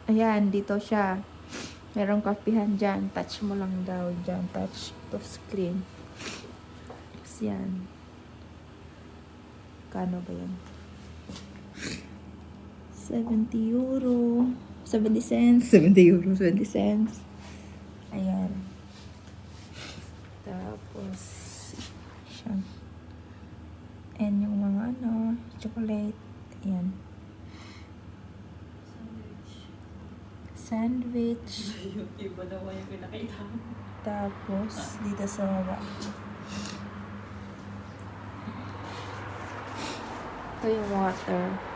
Ayan, dito siya. Merong kapihan dyan. Touch mo lang daw dyan. Touch to screen. Tapos yan. Kano ba yan? 70 euro. 70 cents. 70 euro. 70 cents. Ayan. Tapos, siya. And yung mga chocolate. Ayan. Sandwich. Yung iba naman yung pinakita mo. Tapos, dito sa baba. Ito yung water.